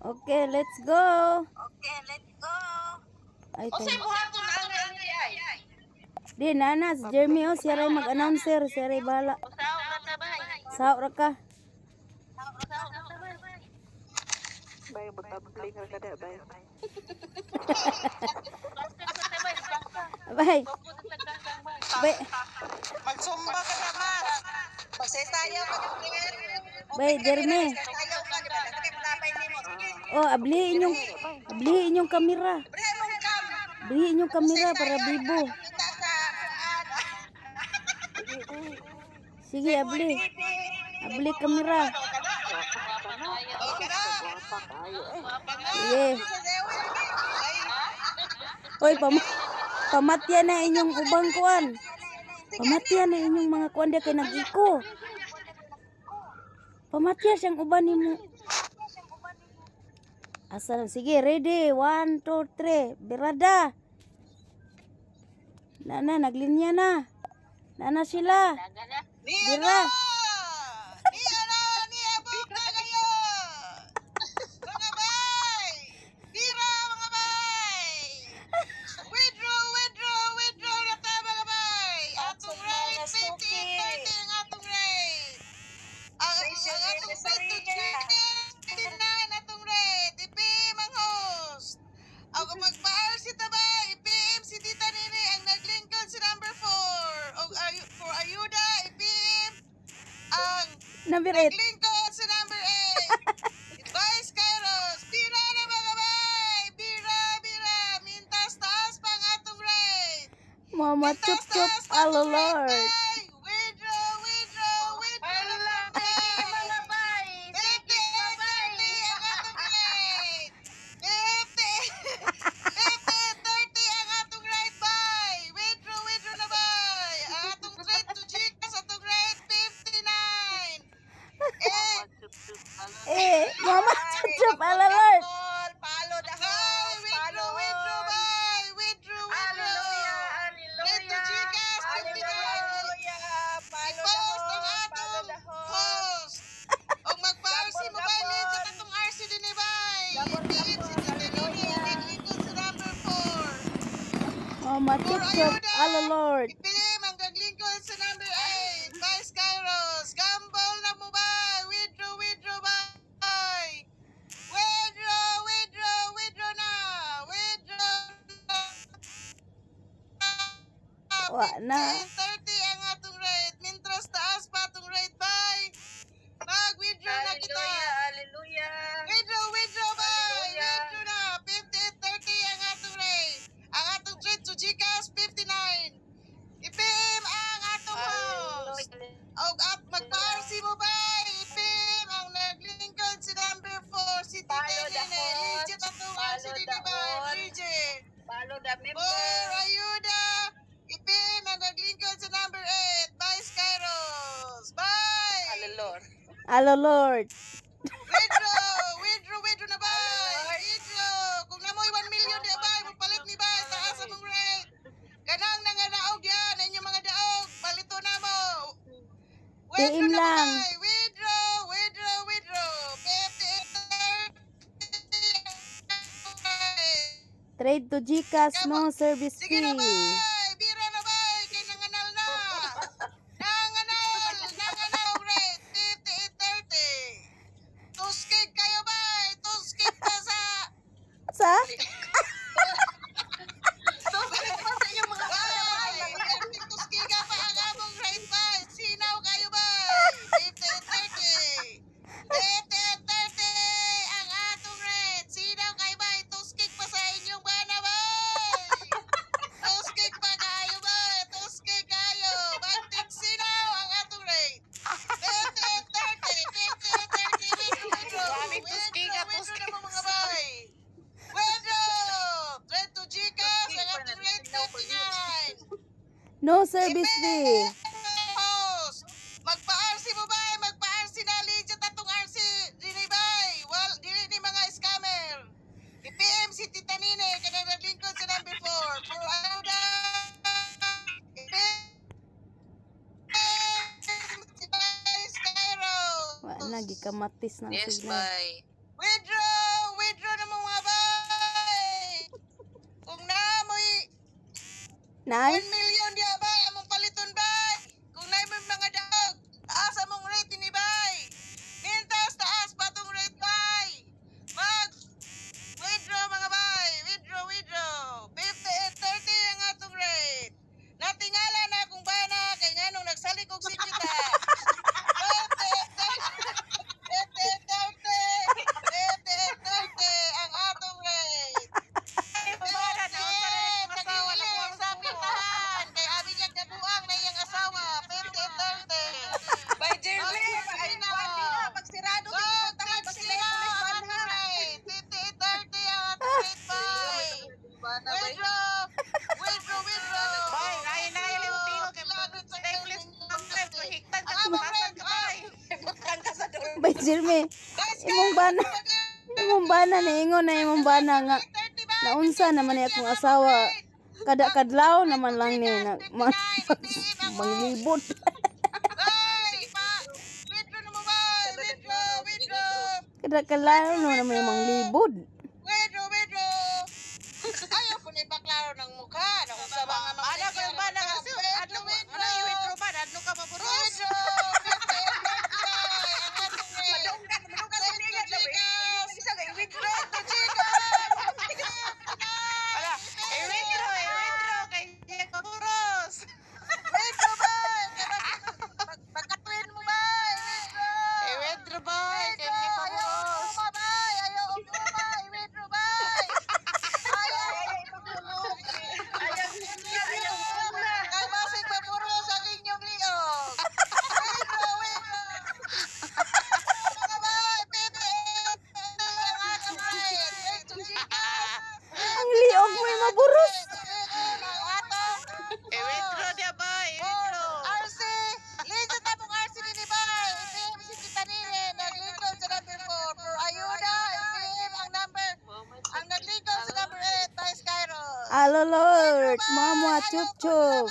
Okay, let's go. Ay, O say tayo. buhaton ang ay. Di, nanas, Jeremy, oh, siya rin mag-announcer, siya rin bala. Usaw na tabay. Sao ra ka? Usaw na tabay. Bay magtabling ka kada bay. Plastic sa tabay, plastic. Bay, Bukod sa tagkang bay. bay, Magsumba ka na, Mas. Magsasayaw ka ng prayer. bay, Jeremy. Sayaw ka, di ba? Nakipagtabay ni mo. Sige. Oh, ablihin yung kamera. Bring mo cam. Ablihin yung kamera para bibo. Kita sa Sige, abli. Abli kamera. Okay na. Sige. Oy, pamatyan na inyong ubang kuan. Pamatyan na inyong mga kuan dia kay nag-iko. Pamatyan siyang uban nimo. Asal, sige, ready. 1, 2, 3. Berada. Nana, naglinya na. Nana sila. Bira. Ni abo ka kayo. Mga bay. Bira, mga bay. Withdraw na ta, mga bay. Atong rate, 50, 30 ang atong rate. Ang atong rate, 29 atong rate. IPM ang host. Ako mag-baal si Tabay. IPM si Tita Nini ang naglingkod si number 4. O for ayuda, IPM ang Nabirit. naglingkod si number 8. Vice Kairos. Bira na mga bay. Bira. Mintas taas pang atong rate. Mama chup chup. Alo Lord. Withdraw na Mga bay. 50 ang atong rate. 50 ang atong rate, bay. Withdraw na, bay. Ang atong rate to Gcash, atong rate 59. Mama chup chup. Alo Lord. Palo dahon. Withdraw, bay. Withdraw. Rate to Gcash, 59. I-post ang atong host. O mag-RC mo ba, Lid, sa katong RC din eh, bay. I-PM si Tita Nini, naglingkod sa number 4. Mama chup chup. Alo Lord. IPM ang naglingkod sa number 8. Vice Kairos. Gamble na mo ba? Withdraw, bay. Withdraw na. Wa na. 30 ang atong rate. Mintras taas pa atong rate, bay. Mag-withdraw na kita. Hallelujah. Withdraw, bay. Withdraw na. 50-30 ang atong rate. Ang atong rate to Gcash, 59. IPM ang atong host. At mag-RC mo, bay. IPM ang naglingkod si number 4. Si Tita Nene. Legit atong RC din, bay. Legit. Follow the member. For ayuda, IPM ang naglingkod sa number 8. Vice Kairos. Bye! Hallelujah. Alo Lord. Withdraw na ba? Withdraw. Kung namoy 1 million di ba, magpalit ni ba? Taas ang mong rate. Ganang nga daog yan. Inyong mga daog. Palito na mo. PM na lang. ba? Withdraw. 50. Trade to Gcash, no service Sige na fee. ba? Bira na ba? Kay nanganal na. Nanganal rate. 50-30. Tuskig kayo ba? Tuskig ka sa... Sa? Tuskig pa sa inyong mga bay. Tuskiga pa ang among rate ba? Sinaw kayo ba? 50-30. 50-30 ang atong rate. Sinaw kayo ba? Tuskig pa sa inyong bana ba? Tuskig pa kayo ba? Tuskig kayo. Bantik sinaw ang atong rate. 50-30. Maraming tuskiga, Withdraw na mga bay. Withdraw. Trade to Gcash. Ang atong rate 59. No service fee. Host. Magpa-RC mo ba? Magpa-RC na legit atong RC. Dili ba? Dili ni mga scammer. IPM si Tita Nini. Kanang naglingkod sa number 4. For ayuda. IPM si Vice Kairos. Wa na gikamatis ng Yes, signal. bay. Withdraw. Nay, 1 million dia bay among paliton bay. Kung nay may mga daog, taas among rate ni bay. Mintas taas patong rate bay. Mag withdraw mga bay, withdraw. 58.30 ang atong rate. Natingala na akong bana kay nganong nagsalik og sipita. 58.30 ang atong rate. By Jeremy, pagsirado Bay, lain na yung tingog kay stateless concept higtan ka sa basan ka bay. Butang ka sa dulo. bay Jeremy, imong bana na ingon na imong bana nga naunsa naman ni akong asawa. Kada kadlaw naman lang ni manglibot. Kada kadlaw naman manglibot. Ayaw po na ipaklaro ng mukha. Naunsa ba nga mga Ano ko yung bana kasi ano yung withdraw ba? Ano ka maburos? Madunggan sa liga isa ga i-withdraw. Ala, i-withdraw kay siya maburos. Pagkatuin mo ba? I-withdraw ba? Kay siya maburos. Ang liog mo maburos. I-withdraw dia ba? I-withdraw. RC, listen na mong RC din ba? IPM si kita nini, naglingkod sa number 4. For ayuda, IPM ang naglingkod sa number 8, Thais Kairos. Alo Lord, mama chup chup.